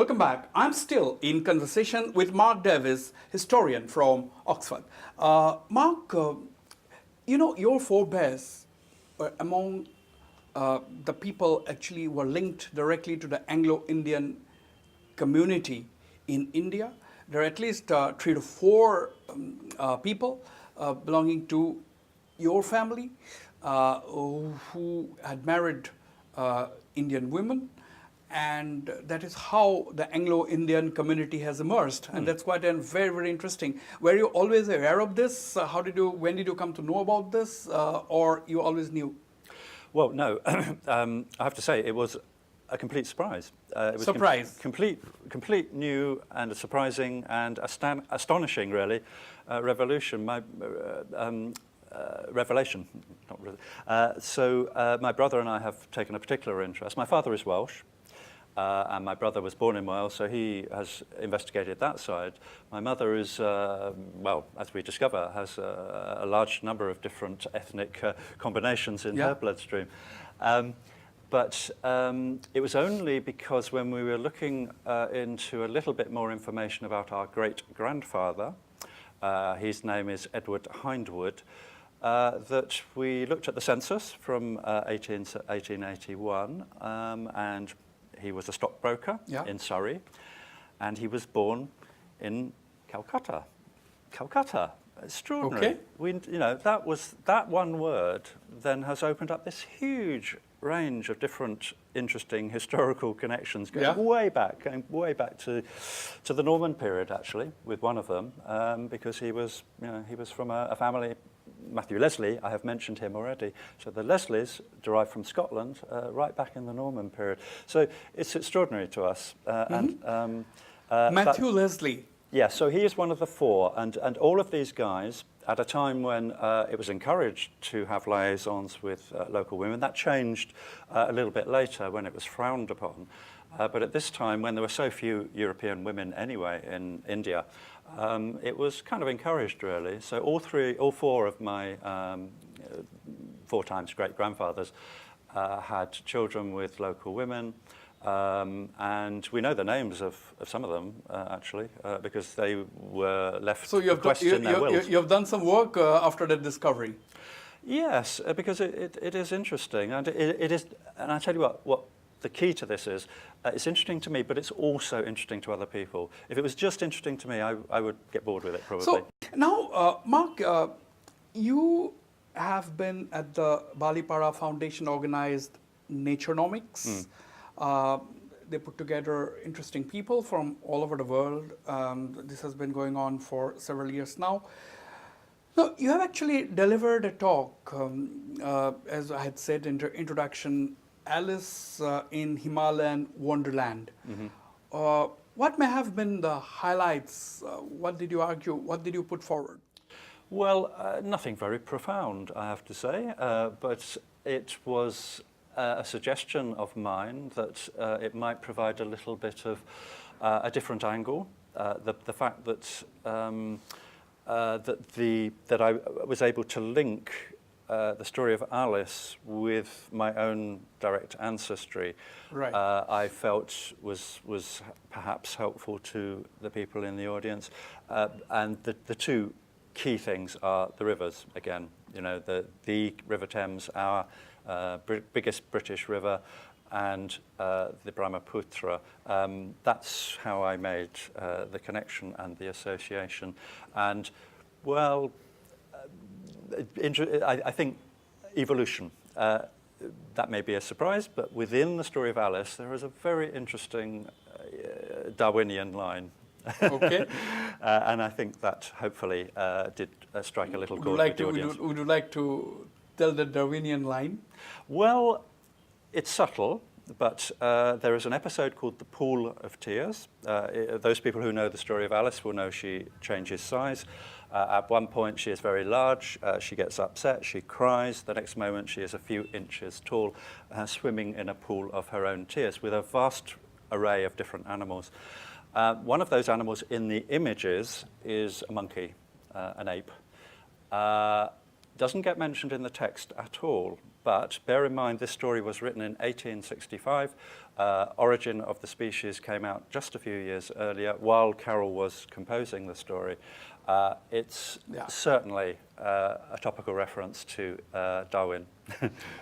welcome back. I'm still in conversation with Mark Davies, historian from Oxford. Mark, your forebears were among the people actually were linked directly to the Anglo-Indian community in India. There are at least 3 to 4 people belonging to your family who had married Indian women, and that is how the Anglo-Indian community has emerged, and that's quite very, very interesting. Were you always aware of this? When did you come to know about this, or you always knew? Well, no, I have to say it was a complete surprise. It was Surprise. Complete new and a surprising and astonishing, really, revelation. Revelation, not really. My brother and I have taken a particular interest. My father is Welsh, and my brother was born in Wales, so he has investigated that side. My mother is, well, as we discover, has a large number of different ethnic combinations in her bloodstream. But it was only because when we were looking into a little bit more information about our great-grandfather, his name is Edward Hindwood, that we looked at the census from 1881, and he was a stockbroker in Surrey, and he was born in Calcutta. Calcutta, extraordinary. Okay. That one word then has opened up this huge range of different interesting historical connections going way back to the Norman period, actually, with one of them, because he was from a family. Matthew Leslie, I have mentioned him already. So the Leslies derived from Scotland, right back in the Norman period. So it's extraordinary to us. Matthew Leslie. Yeah, so he is one of the 4, and all of these guys, at a time when it was encouraged to have liaisons with local women. That changed a little bit later when it was frowned upon. But at this time, when there were so few European women anyway in India, it was kind of encouraged, really. So all 4 of my 4 times great-grandfathers had children with local women. And we know the names of some of them, actually, because they were left to question their wills. You have done some work after that discovery. Yes, because it is interesting. And it is, and I tell you what the key to this is, it's interesting to me, but it's also interesting to other people. If it was just interesting to me, I would get bored with it, probably. So now, Mark, you have been at the Balipara Foundation organized Naturenomics. They put together interesting people from all over the world. This has been going on for several years now. Now, you have actually delivered a talk, as I had said in the introduction, Alice in Himalayan Wonderland. What may have been the highlights? What did you argue? What did you put forward? Well, nothing very profound, I have to say, but it was a suggestion of mine that it might provide a little bit of a different angle. The fact that that I was able to link the story of Alice with my own direct ancestry, I felt was perhaps helpful to the people in the audience. And the 2 key things are the rivers again. You know, the River Thames, our biggest British river, and the Brahmaputra. That's how I made the connection and the association. And, well, I think evolution. That may be a surprise, but within the story of Alice, there is a very interesting Darwinian line. Okay. And I think that hopefully did strike a little chord with the audience. Would you like to tell the Darwinian line? Well, it's subtle, but there is an episode called The Pool of Tears. Those people who know the story of Alice will know she changes size. At one point, she is very large. She gets upset. She cries. The next moment, she is a few inches tall, swimming in a pool of her own tears with a vast array of different animals. One of those animals in the images is a monkey, an ape. doesn't get mentioned in the text at all, but bear in mind this story was written in 1865. Origin of the Species came out just a few years earlier while Carroll was composing the story. It's certainly a topical reference to Darwin.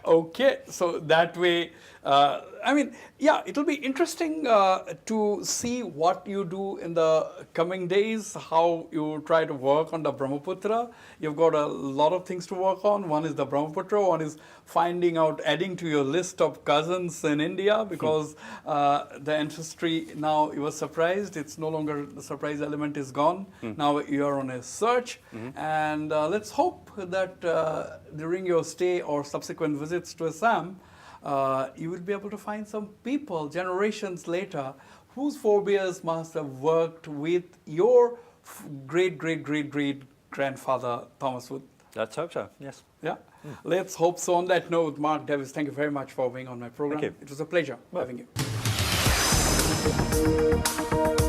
Okay, so that way, I mean, yeah, it'll be interesting to see what you do in the coming days, how you try to work on the Brahmaputra. You've got a lot of things to work on. One is the Brahmaputra, one is finding out, adding to your list of cousins in India, because the ancestry now, you were surprised, it's no longer, the surprise element is gone. Now you're on a search, and let's hope that during your stay or subsequent visits to Assam, you will be able to find some people generations later whose forebears must have worked with your great grandfather Thomas Wood. Let's hope so, yes. Yeah, let's hope so. On that note, Mark Davies, thank you very much for being on my program. Thank you. It was a pleasure having you.